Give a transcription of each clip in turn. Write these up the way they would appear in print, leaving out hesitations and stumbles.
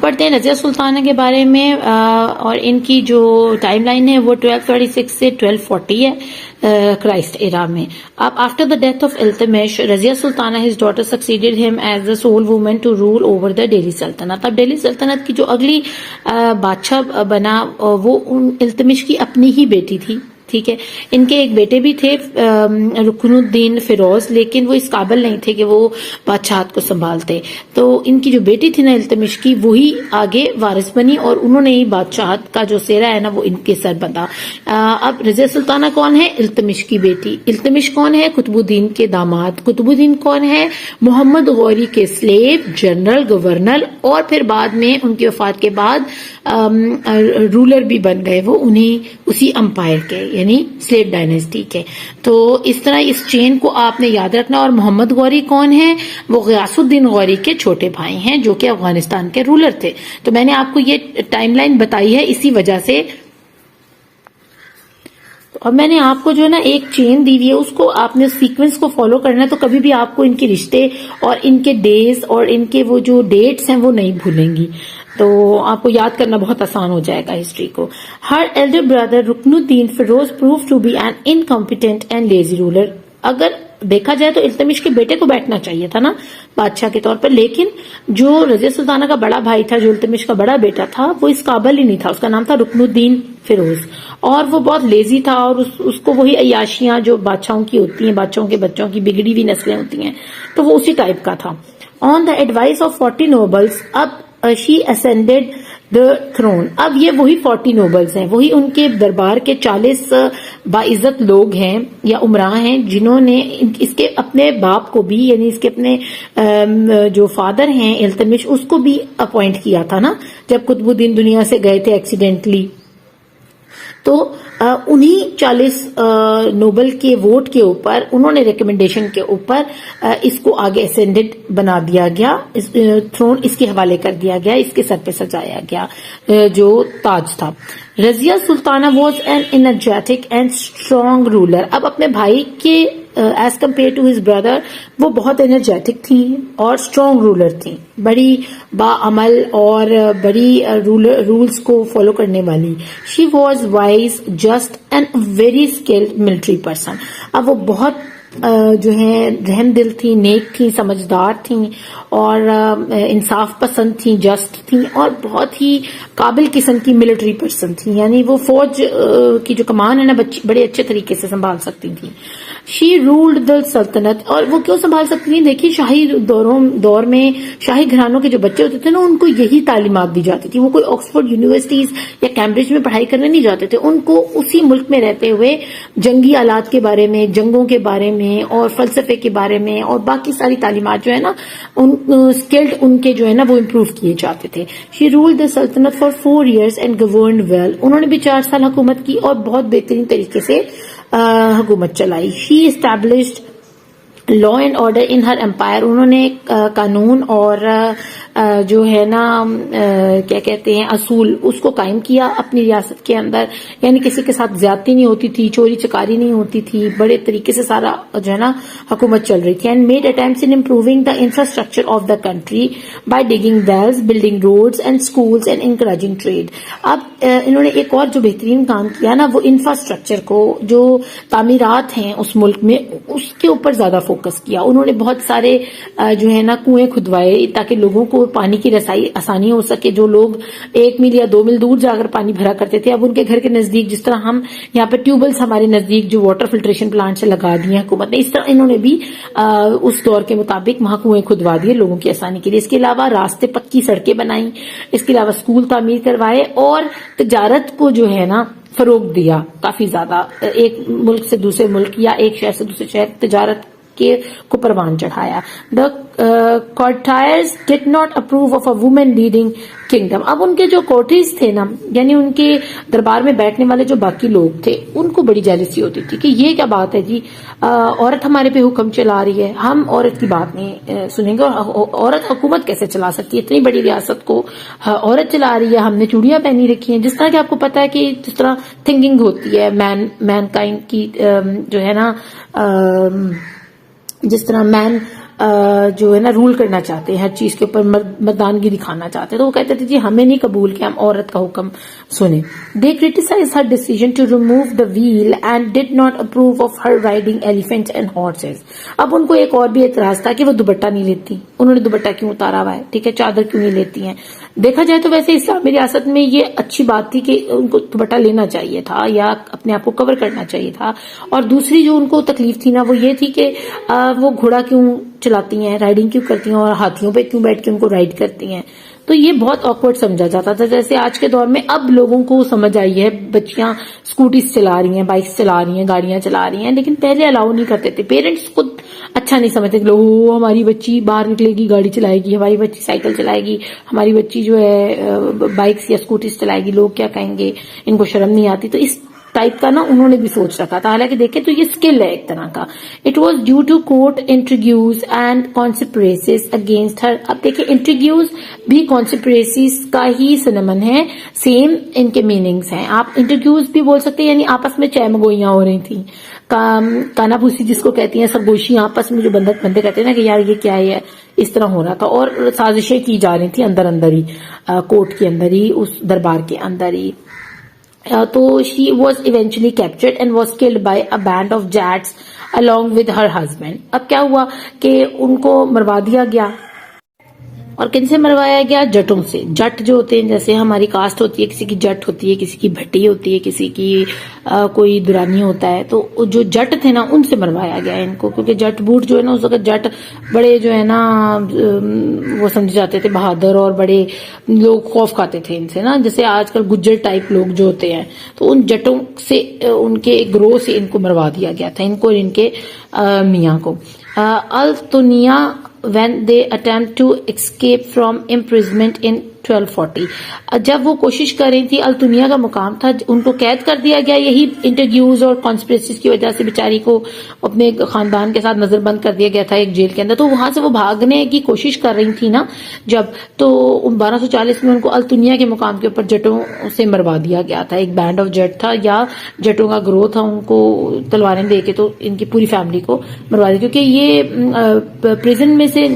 پڑھتے ہیں رضیہ سلطانہ کے بارے میں، اور ان کی جو ٹائم لائن ہے وہ 1236 سے 1240 ہے کرائسٹ ایرا میں. اب after the death of Iltutmish, Razia Sultana his daughter succeeded him as the sole woman to rule over the Delhi سلطنت. اب ڈیلی سلطنت کی جو اگلی بادشاہ بنا وہ التمش کی اپنی ہی بیٹی تھی. ٹھیک ہے، ان کے ایک بیٹے بھی تھے رکن الدین فیروز، لیکن وہ اس قابل نہیں تھے کہ وہ بادشاہت کو سنبھالتے. تو ان کی جو بیٹی تھی نا التمش کی، وہی آگے وارث بنی اور انہوں نے ہی بادشاہت کا جو سہرا ہے نا وہ ان کے سر بندھا. اب رضیہ سلطانہ کون ہے؟ التمش کی بیٹی. التمش کون ہے؟ قطب الدین کے داماد. قطب الدین کون ہے؟ محمد غوری کے سلیب، جنرل، گورنر، اور پھر بعد میں ان کی وفات کے بعد رولر بھی بن گئے وہ انہیں اسی امپائر کے، یعنی سلیب ڈائنیسٹی کے. تو اس طرح اس چین کو آپ نے یاد رکھنا. اور محمد غوری کون ہے؟ وہ غیاث الدین غوری کے چھوٹے بھائی ہیں جو کہ افغانستان کے رولر تھے. تو میں نے آپ کو یہ ٹائم لائن بتائی ہے اسی وجہ سے. اور میں نے آپ کو جو ہے نا ایک چین دی ہوئی ہے، اس کو آپ نے سیکوینس کو فالو کرنا ہے، تو کبھی بھی آپ کو ان کے رشتے اور ان کے ڈیز اور ان کے وہ جو ڈیٹس ہیں وہ نہیں بھولیں گی. تو آپ کو یاد کرنا بہت آسان ہو جائے گا ہسٹری کو. ہر elder brother Ruknuddin Firoz prove to be an incompetent and lazy ruler. اگر دیکھا جائے تو التمش کے بیٹے کو بیٹھنا چاہیے تھا نا بادشاہ کے طور پر، لیکن جو رضیہ سلطانہ کا بڑا بھائی تھا، جو التمش کا بڑا بیٹا تھا، وہ اس قابل ہی نہیں تھا. اس کا نام تھا رکن الدین فیروز، اور وہ بہت لیزی تھا، اور اس کو وہی عیاشیاں جو بادشاہوں کی ہوتی ہیں، بادشاہوں کے بچوں کی بگڑی ہوئی نسلیں ہوتی ہیں، تو وہ اسی ٹائپ کا تھا. آن دا ایڈوائس آف 40 نوبلز، اب she ascended the throne. اب یہ وہی 40 نوبلز ہیں، وہی ان کے دربار کے 40 باعزت لوگ ہیں یا عمراء ہیں جنہوں نے اس کے اپنے باپ کو بھی، یعنی اس کے اپنے جو فادر ہیں التمش، اس کو بھی اپوائنٹ کیا تھا نا جب قطب الدین دنیا سے گئے تھے ایکسیڈنٹلی. تو انہی 40 نوبل کے ووٹ کے اوپر، انہوں نے ریکمنڈیشن کے اوپر اس کو آگے اسینڈڈ بنا دیا گیا، تھرون اس کے حوالے کر دیا گیا، اس کے سر پہ سجایا گیا جو تاج تھا. Razia Sultana was an energetic and strong ruler. اب اپنے بھائی کے as compared to his brother وہ بہت انرجیٹک تھی اور اسٹرانگ رولر تھی، بڑی باعمل اور بڑی رولز کو فالو کرنے والی. She was wise, just and very skilled military person. اب وہ بہت جو ہے رحم دل تھی، نیک تھی، سمجھدار تھیں، اور انصاف پسند تھیں، جسٹ تھیں، اور بہت ہی قابل قسم کی ملٹری پرسن تھیں. یعنی وہ فوج کی جو کمان ہے نا بڑے اچھے طریقے سے سنبھال سکتی تھیں. شی رولڈ دا سلطنت. اور وہ کیوں سنبھال سکتی تھیں؟ دیکھیے شاہی دور میں شاہی گھرانوں کے جو بچے ہوتے تھے نا، ان کو یہی تعلیمات دی جاتی تھی. وہ کوئی آکسفورڈ یونیورسٹیز یا کیمبرج میں پڑھائی کرنے نہیں جاتے تھے. ان کو اسی ملک میں رہتے ہوئے جنگی آلات کے بارے میں، جنگوں کے بارے میں، اور فلسفے کے بارے میں، اور باقی ساری تعلیمات جو ہے نا اسکلڈ ان کے جو ہے نا وہ امپروو کیے جاتے تھے. شی رولڈ دا سلطنت for 4 years and governed well. انہوں نے بھی 4 سال حکومت کی اور بہت بہترین طریقے سے حکومت چلائی. She established law and order in her empire. انہوں نے قانون اور جو ہے نا کیا کہتے ہیں اصول، اس کو قائم کیا اپنی ریاست کے اندر. یعنی کسی کے ساتھ زیادتی نہیں ہوتی تھی، چوری چکاری نہیں ہوتی تھی، بڑے طریقے سے سارا جو ہے نا حکومت چل رہی تھی. And made attempts in improving the infrastructure of the country by digging wells, building roads and schools and encouraging trade. اب انہوں نے ایک اور جو بہترین کام کیا نا، وہ انفراسٹرکچر کو، جو تعمیرات ہیں اس ملک میں، اس کے اوپر زیادہ فوکس کیا. انہوں نے بہت سارے جو ہے نا کنویں کھدوائے تاکہ لوگوں کو پانی کی رسائی آسانی ہو سکے. جو لوگ 1 میل یا 2 میل دور جا کر پانی بھرا کرتے تھے، اب ان کے گھر کے نزدیک، جس طرح ہم یہاں پہ ٹیوبلز ہمارے نزدیک جو واٹر فلٹریشن پلانٹ سے لگا دیے حکومت نے، اس طرح انہوں نے بھی اس دور کے مطابق وہاں کنویں کھدوا دیے لوگوں کی آسانی کے لیے. اس کے علاوہ راستے، پکی سڑکیں بنائیں، اس کے علاوہ اسکول تعمیر کروائے، اور تجارت کو جو ہے نا فروغ دیا کافی زیادہ. ایک ملک سے دوسرے ملک یا ایک شہر سے دوسرے شہر تجارت کو پروان چڑھایا. The courtiers did not approve of a woman leading kingdom. اب ان کے جو کورٹیز تھے نا، یعنی ان کے دربار میں بیٹھنے والے جو باقی لوگ تھے، ان کو بڑی جیلسی ہوتی تھی کہ یہ کیا بات ہے جی، عورت ہمارے پہ حکم چلا رہی ہے، ہم عورت کی بات نہیں سنیں گے. اور عورت حکومت کیسے چلا سکتی ہے؟ اتنی بڑی ریاست کو عورت چلا رہی ہے، ہم نے چوڑیاں پہنی رکھی ہیں. جس طرح کہ آپ کو پتا ہے کہ جس طرح تھنکنگ ہوتی ہے مین کائنڈ کی جو ہے نا، جس طرح مین جو ہے نا رول کرنا چاہتے ہیں، ہر چیز کے اوپر مردانگی دکھانا چاہتے ہیں. تو وہ کہتے تھے جی ہمیں نہیں قبول کہ ہم عورت کا حکم سنیں. They criticized her decision to remove the wheel and did not approve of her riding elephants and horses. اب ان کو ایک اور بھی اعتراض تھا کہ وہ دوپٹہ نہیں لیتی. انہوں نے دوپٹہ کیوں اتارا ہوا ہے؟ ٹھیک ہے، چادر کیوں نہیں لیتی ہیں؟ دیکھا جائے تو ویسے اسلامی ریاست میں یہ اچھی بات تھی کہ ان کو دوپٹہ لینا چاہیے تھا یا اپنے آپ کو کور کرنا چاہیے تھا. اور دوسری جو ان کو تکلیف تھی نا وہ یہ تھی کہ وہ گھوڑا کیوں چلاتی ہیں، رائڈنگ کیوں کرتی ہیں، اور ہاتھیوں پہ کیوں بیٹھ کے ان کو رائڈ کرتی ہیں. تو یہ بہت آکورڈ سمجھا جاتا تھا. جیسے آج کے دور میں اب لوگوں کو سمجھ آئی ہے، بچیاں اسکوٹیز چلا رہی ہیں، بائکس چلا رہی ہیں، گاڑیاں چلا رہی ہیں، لیکن پہلے الاؤ نہیں کرتے تھے. پیرنٹس خود اچھا نہیں سمجھتے کہ لوگ ہماری بچی باہر نکلے گی گاڑی چلائے گی، ہماری بچی سائیکل چلائے گی، ہماری بچی جو ہے بائکس یا اسکوٹیز چلائے گی، لوگ کیا کہیں گے، ان کو شرم نہیں آتی. تو اس ٹائپ کا نا انہوں نے بھی سوچ رکھا تھا. حالانکہ دیکھیں تو یہ اسکل ہے ایک طرح کا. It was due to court intrigues and conspiracies against her. اب دیکھیں انٹریگیوز بھی کانسپریسیز کا ہی سنمن ہے، سیم ان کے میننگز ہیں. آپ انٹریگیوز بھی بول سکتے ہیں، یعنی آپس میں چہمگوئیاں ہو رہی تھیں، کانا پوسی جس کو کہتی ہیں، سرگوشی آپس میں جو بندے کہتے ہیں نا کہ یار یہ کیا ہے، اس طرح ہو رہا تھا. اور سازشیں کی جا رہی تھیں اندر ہی، کورٹ کے اندر ہی، اس دربار کے اندر ہی. تو she was eventually captured and was killed by a band of jats along with her husband. اب کیا ہوا کہ ان کو مروا دیا گیا. اور کن سے مروایا گیا؟ جٹوں سے. جٹ جو ہوتے ہیں، جیسے ہماری کاسٹ ہوتی ہے، کسی کی جٹ ہوتی ہے، کسی کی بھٹی ہوتی ہے، کسی کی کوئی دورانی ہوتا ہے، تو جو جٹ تھے نا ان سے مروایا گیا ان کو. کیونکہ جٹ بوٹ جو ہے نا اس وقت جٹ بڑے جو ہے نا وہ سمجھے جاتے تھے بہادر، اور بڑے لوگ خوف کھاتے تھے ان سے نا. جیسے آج کل گجر ٹائپ لوگ جو ہوتے ہیں، تو ان جٹوں سے، ان کے گروہ سے ان کو مروا دیا گیا تھا، ان کو اور ان کے میاں کو. التونیا when they attempt to escape from imprisonment in 1240. جب وہ کوشش کر رہی تھی، التونیا کا مقام تھا، ان کو قید کر دیا گیا یہی انٹرگیوز اور کانسپریسیز کی وجہ سے. بیچاری کو اپنے خاندان کے ساتھ نظر بند کر دیا گیا تھا ایک جیل کے اندر. تو وہاں سے وہ بھاگنے کی کوشش کر رہی تھی نا جب، تو 1240 میں ان کو التونیا کے مقام کے اوپر جٹوں سے مروا دیا گیا تھا. ایک بینڈ آف جٹ تھا یا جٹوں کا گروہ تھا، ان کو تلواریں دے کے تو ان کی پوری فیملی کو مروا دیا. کیونکہ یہ پریزن میں سے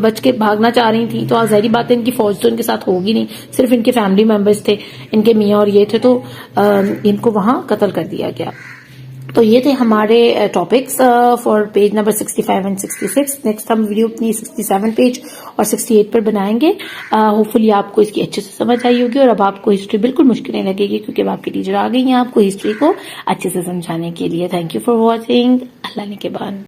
بچ کے بھاگنا چاہ رہی تھی، تو ظاہری بات ہے ان کی فوج تو ان کے ساتھ ہوگی نہیں، صرف ان کے فیملی ممبرز تھے، ان کے میاں اور یہ تھے، تو ان کو وہاں قتل کر دیا گیا. تو یہ تھے ہمارے topics for page number 65 and 66. Next ہم ویڈیو اپنی 67 پیج اور 68 پر بنائیں گے. ہوپ فلی آپ کو اس کی اچھے سے سمجھ آئی ہوگی، اور اب آپ کو ہسٹری بالکل مشکل نہیں لگے گی، کیونکہ اب آپ کی ٹیچر آ گئی ہیں آپ کو ہسٹری کو اچھے سے سمجھانے کے لیے. Thank you for watching. اللہ نے کے بعد